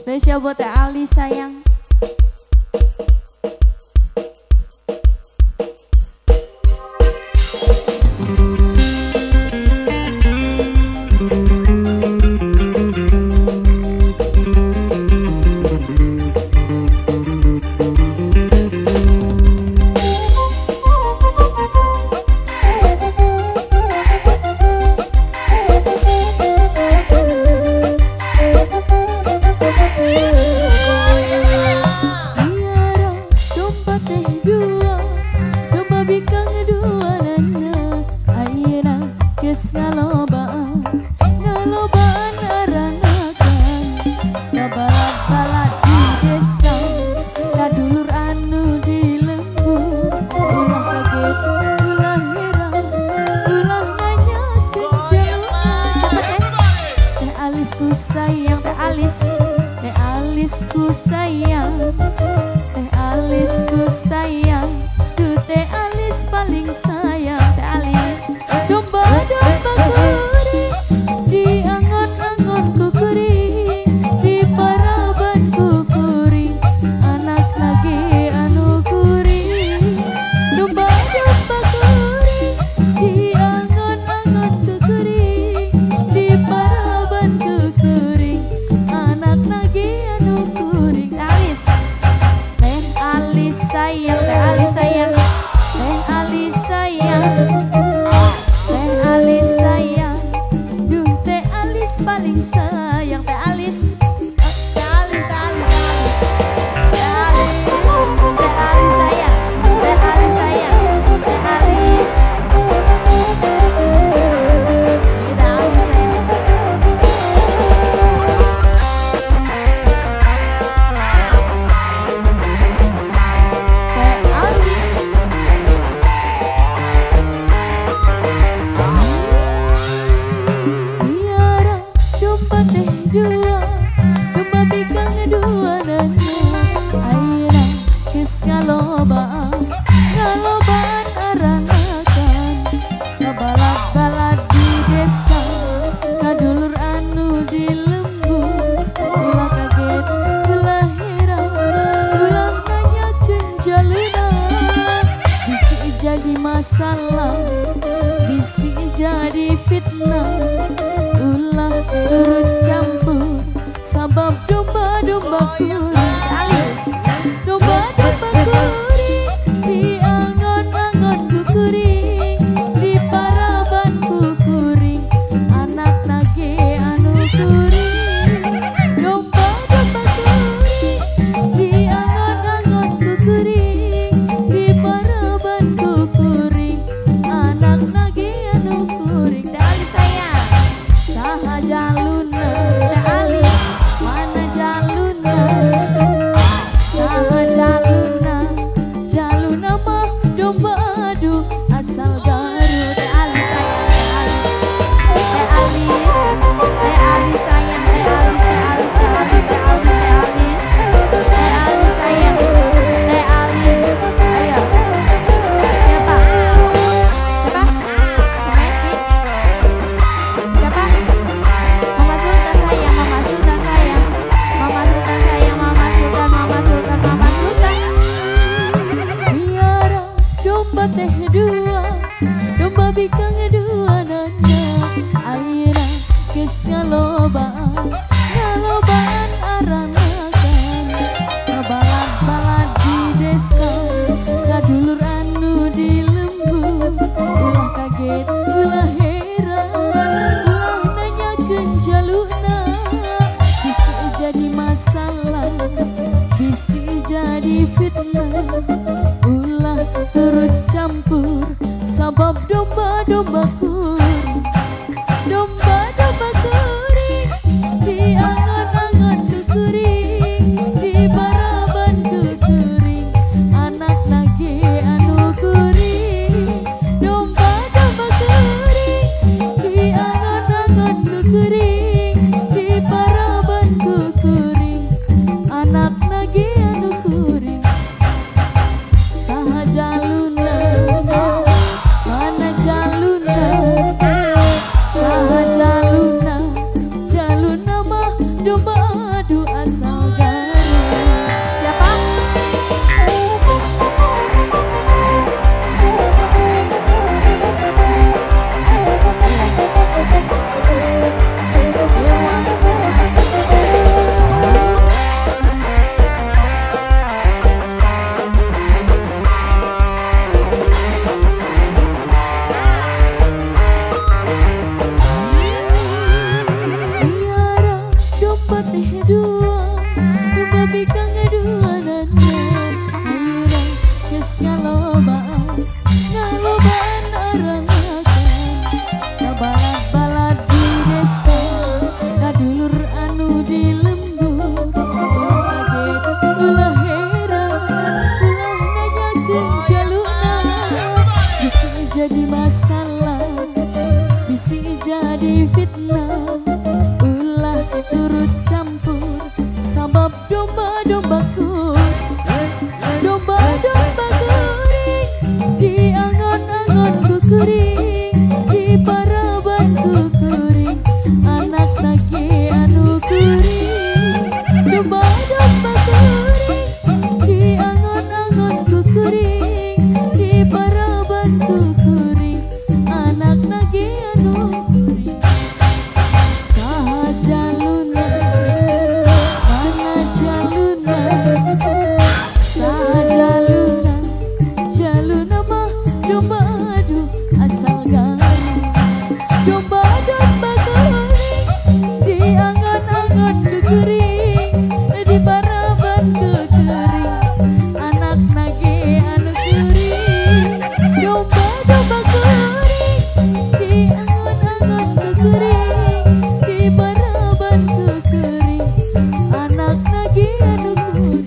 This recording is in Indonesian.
Spesial buat Teh Ali sayang. Alisku sayang, Teh Alisku sayang, tuh Teh Alis paling sayang. Teh Alis, domba-domba kuring, di angon-angon ku kuring, di paraban ku kuring, anak lagi anu kuring. Domba-domba kuring, di angon-angon ku kuring, di paraban ku kuring, anak lagi sayang, Teh Ali sayang, Teh Ali sayang, Teh Ali sayang, duh Teh Alis paling sayang. Teh Alis, Teh Alis, Teh Alis, Teh Alis, Teh Ali sayang, Teh Ali sayang, Teh Alis, Teh Ali sayang. Dua, domba bikang dua nana, ayeuna geus ngalobaan, ngalobaan aranakan, kabalak-balak di desa, kadulur anu di lembur, ulah kaget, ulah heran, ulah nanyakeun jaluna, bisi jadi masalah, bisi jadi fitnah, ulah turut campur sabab domba-domba kuring. Alis, domba-domba kuring, di angon-angon ku kuring, di paraban ku kuring, anak nage anu kuring. Domba-domba kuring, di angon-angon ku kuring, di paraban ku kuring, anak nage anu kuring. Dari saya saha jaluna jadi fitnah, ulah turut campur sabab domba-domba kuring, domba-domba kuring, di angon-angon ku kuring, di paraban ku kuring, anak laki anu kuring, domba-domba kuring, di angon-angon ku kuring, di paraban ku kuring, anak laki anu kuring. Saha jaluna, mana jaluna, saha jaluna, jaluna mah domba aduh asal garing, domba-domba kuring, di angon-angon ku kuring, di paraban ku kuring, anak nage anu kuring, domba-domba kuring, di angon-angon ku kuring, di paraban ku kuring, anak nage anu kuring.